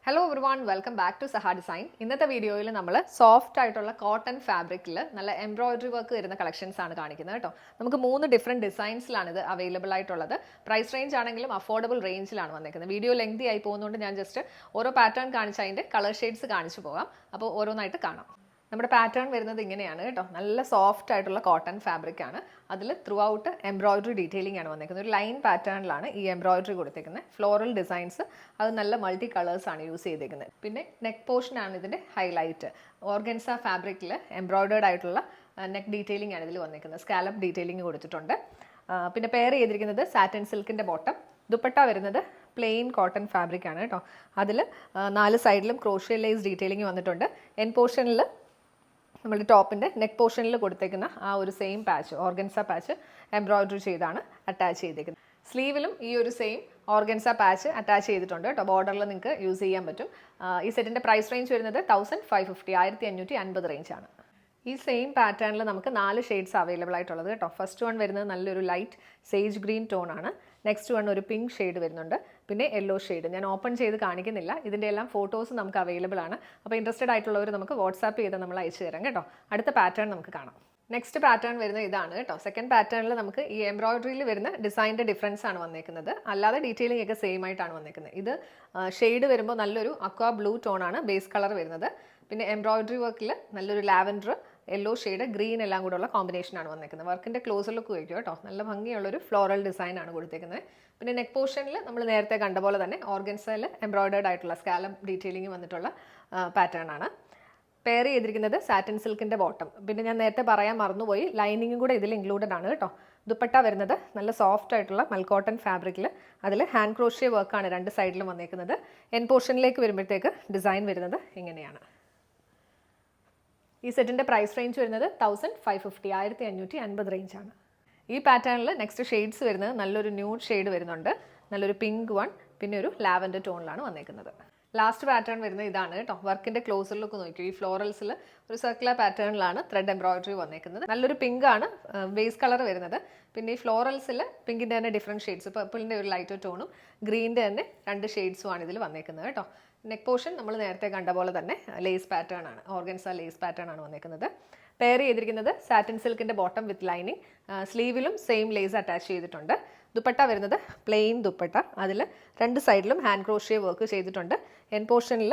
Hello everyone, welcome back to Saha Design. ഇന്നത്തെ വീഡിയോയിൽ നമ്മൾ സോഫ്റ്റ് ആയിട്ടുള്ള കോട്ടൺ ഫാബ്രിക്കിൽ നല്ല എംബ്രോയിഡറി വർക്ക് വരുന്ന കളക്ഷൻസ് ആണ് കാണിക്കുന്നത് കേട്ടോ. നമുക്ക് 3 ഡിഫറെന്റ് ഡിസൈൻസിലാണ് ഇത് അവൈലബിൾ ആയിട്ടുള്ളത്. പ്രൈസ് റേഞ്ച് ആണെങ്കിലും അഫോർഡബിൾ റേഞ്ചിലാണ് വന്നിരിക്കുന്നത്. വീഡിയോ ലെങ്തി ആയി പോകുന്നതുകൊണ്ട് ഞാൻ ജസ്റ്റ് ഓരോ പാറ്റേൺ കാണിച്ച് അതിൻ്റെ കളർ ഷെയ്ഡ്സ് കാണിച്ചു പോകാം. അപ്പോൾ ഓരോന്നായിട്ട് കാണാം. നമ്മുടെ പാറ്റേൺ വരുന്നത് ഇങ്ങനെയാണ് കേട്ടോ. നല്ല സോഫ്റ്റ് ആയിട്ടുള്ള കോട്ടൺ ഫാബ്രിക് ആണ്. അതിൽ ത്രൂ ഔട്ട് എംബ്രോയിഡറി ഡീറ്റെയിലിംഗ് ആണ് വന്നിരിക്കുന്നത്. ഒരു ലൈൻ പാറ്റേണിലാണ് ഈ എംബ്രോയിഡറി കൊടുത്തിരിക്കുന്നത്. ഫ്ലോറൽ ഡിസൈൻസ് അത് നല്ല മൾട്ടി കളേഴ്സ് ആണ് യൂസ് ചെയ്തിരിക്കുന്നത്. പിന്നെ നെക്ക് പോർഷൻ ആണ് ഇതിൻ്റെ ഹൈലൈറ്റ്. ഓർഗൻസ ഫാബ്രിക്കിൽ എംബ്രോയിഡേർഡ് ആയിട്ടുള്ള നെക്ക് ഡീറ്റെയിലിംഗ് ആണ് ഇതിൽ വന്നിരിക്കുന്നത്. സ്കാലപ്പ് ഡീറ്റെയിലിംഗ് കൊടുത്തിട്ടുണ്ട്. പിന്നെ പെയർ ചെയ്തിരിക്കുന്നത് സാറ്റൻ സിൽക്കിൻ്റെ ബോട്ടം. ദുപ്പട്ട വരുന്നത് പ്ലെയിൻ കോട്ടൺ ഫാബ്രിക് ആണ് കേട്ടോ. അതിൽ 4 സൈഡിലും ക്രോഷ്യ ലേസ് ഡീറ്റെയിലിംഗ് വന്നിട്ടുണ്ട്. എൻ പോർഷനിൽ നമ്മുടെ ടോപ്പിൻ്റെ നെക്ക് പോർഷനിൽ കൊടുത്തേക്കുന്ന ആ ഒരു same patch, organza patch embroidery ചെയ്താണ് അറ്റാച്ച് ചെയ്തേക്കുന്നത്. സ്ലീവിലും ഈ ഒരു സെയിം ഓർഗൻസ പാച്ച് അറ്റാച്ച് ചെയ്തിട്ടുണ്ട് കേട്ടോ. ബോർഡറിൽ നിങ്ങൾക്ക് യൂസ് ചെയ്യാൻ പറ്റും. ഈ സെറ്റിൻ്റെ പ്രൈസ് റേഞ്ച് വരുന്നത് 1550, 1550 റേഞ്ചാണ്. ഈ സെയിം പാറ്റേണിൽ നമുക്ക് 4 ഷെയ്ഡ്സ് അവൈലബിൾ ആയിട്ടുള്ളത് കേട്ടോ. ഫസ്റ്റ് വൺ വരുന്നത് നല്ലൊരു ലൈറ്റ് സേജ് ഗ്രീൻ ടോൺ ആണ്. നെക്സ്റ്റ് വൺ ഒരു പിങ്ക് ഷെയ്ഡ് വരുന്നുണ്ട്. പിന്നെ യെല്ലോ ഷെയ്ഡ് ഞാൻ ഓപ്പൺ ചെയ്ത് കാണിക്കുന്നില്ല. ഇതിൻ്റെ എല്ലാം ഫോട്ടോസ് നമുക്ക് അവൈലബിൾ ആണ്. അപ്പോൾ ഇൻട്രസ്റ്റഡ് ആയിട്ടുള്ളവർ നമുക്ക് വാട്സാപ്പ് ചെയ്ത് നമ്മൾ അയച്ചു തരാം കേട്ടോ. അടുത്ത പാറ്റേൺ നമുക്ക് കാണാം. നെക്സ്റ്റ് പാറ്റേൺ വരുന്നത് ഇതാണ് കേട്ടോ. സെക്കൻഡ് പാറ്റേണിൽ നമുക്ക് ഈ എംബ്രോയിഡറിയിൽ വരുന്ന ഡിസൈനിൻ്റെ ഡിഫറൻസ് ആണ് വന്നേക്കുന്നത്. അല്ലാതെ ഡീറ്റെയിലിംഗ് ഒക്കെ സെയിം ആയിട്ടാണ് വന്നേക്കുന്നത്. ഇത് ഷെയ്ഡ് വരുമ്പോൾ നല്ലൊരു അക്വാ ബ്ലൂ ടോൺ ആണ് ബേസ് കളർ വരുന്നത്. പിന്നെ എംബ്രോയിഡറി വർക്കിൽ നല്ലൊരു ലാവൻഡർ, യെല്ലോ ഷെയ്ഡ്, ഗ്രീൻ എല്ലാം കൂടെ ഉള്ള കോമ്പിനേഷനാണ് വന്നിരിക്കുന്നത്. വർക്കിൻ്റെ ക്ലോസർ ലുക്ക് വയ്ക്കും കേട്ടോ. നല്ല ഭംഗിയുള്ളൊരു ഫ്ലോറൽ ഡിസൈനാണ് കൊടുത്തേക്കുന്നത്. പിന്നെ നെക്ക് പോർഷനിൽ നമ്മൾ നേരത്തെ കണ്ട പോലെ തന്നെ ഓർഗൻസയിൽ എംബ്രോയിഡേർഡ് ആയിട്ടുള്ള സ്കാലപ്പ് ഡീറ്റെയിലിംഗ് വന്നിട്ടുള്ള പാറ്റേൺ ആണ്. പെയർ ചെയ്തിരിക്കുന്നത് സാറ്റിൻ സിൽക്കിൻ്റെ ബോട്ടം. പിന്നെ ഞാൻ നേരത്തെ പറയാൻ മറന്നുപോയി, ലൈനിങ്ങും കൂടെ ഇതിൽ ഇൻക്ലൂഡഡ് ആണ് കേട്ടോ. ദുപ്പട്ട വരുന്നത് നല്ല സോഫ്റ്റ് ആയിട്ടുള്ള മൽക്കോട്ടൺ ഫാബ്രിക്കിൽ അതിൽ ഹാൻഡ് ക്രോഷ്യ വർക്കാണ് 2 സൈഡിലും വന്നിരിക്കുന്നത്. എൻ പോർഷനിലേക്ക് വരുമ്പോഴത്തേക്ക് ഡിസൈൻ വരുന്നത് ഇങ്ങനെയാണ്. ഈ സെറ്റിൻ്റെ പ്രൈസ് റേഞ്ച് വരുന്നത് 1550, 1550 റേഞ്ചാണ്. ഈ പാറ്റേണിൽ നെക്സ്റ്റ് ഷെയ്ഡ്സ് വരുന്നത് നല്ലൊരു ന്യൂഡ് ഷെയ്ഡ് വരുന്നുണ്ട്, നല്ലൊരു പിങ്ക് വൺ, പിന്നെ ഒരു ലാവൻഡർ ടോണിലാണ് വന്നേക്കുന്നത്. ലാസ്റ്റ് പാറ്റേൺ വരുന്നത് ഇതാണ് കേട്ടോ. വർക്കിൻ്റെ ക്ലോസർ ലുക്ക് നോക്കിയോ. ഈ ഫ്ലോറൽസിൽ ഒരു സർക്കുലർ പാറ്റേണിലാണ് ത്രെഡ് എംബ്രോയിഡറി വന്നേക്കുന്നത്. നല്ലൊരു പിങ്ക് ആണ് ബേസ് കളർ വരുന്നത്. പിന്നെ ഈ ഫ്ലോറൽസിൽ പിങ്കിൻ്റെ തന്നെ ഡിഫറെൻറ്റ് ഷെയ്ഡ്സ്, പർപ്പിളിൻ്റെ ഒരു ലൈറ്റർ ടോണും ഗ്രീനിൻ്റെ തന്നെ 2 ഷെയ്ഡ്സും ആണ് ഇതിൽ വന്നേക്കുന്നത് കേട്ടോ. നെക്ക് പോർഷൻ നമ്മൾ നേരത്തെ കണ്ട പോലെ തന്നെ ലേസ് പാറ്റേൺ ആണ്, ഓർഗൻസ ലേസ് പാറ്റേൺ ആണ് വന്നേക്കുന്നത്. പെയർ ചെയ്തിരിക്കുന്നത് സാറ്റിൻ സിൽക്കിൻ്റെ ബോട്ടം വിത്ത് ലൈനിങ്. സ്ലീവിലും സെയിം ലേസ് അറ്റാച്ച് ചെയ്തിട്ടുണ്ട്. ദുപ്പട്ട വരുന്നത് പ്ലെയിൻ ദുപ്പട്ട. അതിൽ 2 സൈഡിലും ഹാൻഡ് ക്രോഷ്യ വർക്ക് ചെയ്തിട്ടുണ്ട്. എൻ പോർഷനിൽ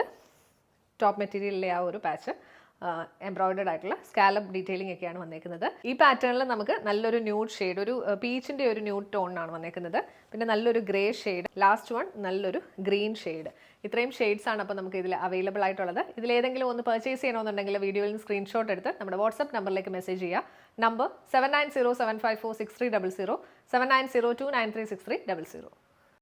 ടോപ്പ് മെറ്റീരിയലിലെ ആ ഒരു പാച്ച് എംബ്രോയിഡേർഡ് ആയിട്ടുള്ള സ്കാലപ്പ് ഡീറ്റെയിലിംഗ് ഒക്കെയാണ് വന്നേക്കുന്നത്. ഈ പാറ്റേണിൽ നമുക്ക് നല്ലൊരു ന്യൂഡ് ഷെയ്ഡ്, ഒരു പീച്ചിൻ്റെ ഒരു ന്യൂഡ് ടോണിനാണ് വന്നേക്കുന്നത്. പിന്നെ നല്ലൊരു ഗ്രേ ഷെയ്ഡ്, ലാസ്റ്റ് വൺ നല്ലൊരു ഗ്രീൻ ഷെയ്ഡ്. ഇത്രയും ഷെയ്ഡ്സ് ആണ് അപ്പോൾ നമുക്ക് ഇതിൽ അവൈലബിൾ ആയിട്ടുള്ളത്. ഇതിലേതെങ്കിലും ഒന്ന് പർച്ചേസ് ചെയ്യണമെന്നുണ്ടെങ്കിൽ വീഡിയോയിൽ നിന്ന് സ്ക്രീൻഷോട്ട് എടുത്ത് നമ്മുടെ വാട്സ്ആപ്പ് നമ്പറിലേക്ക് മെസ്സേജ് ചെയ്യുക. നമ്പർ 7907546300, 7902936300.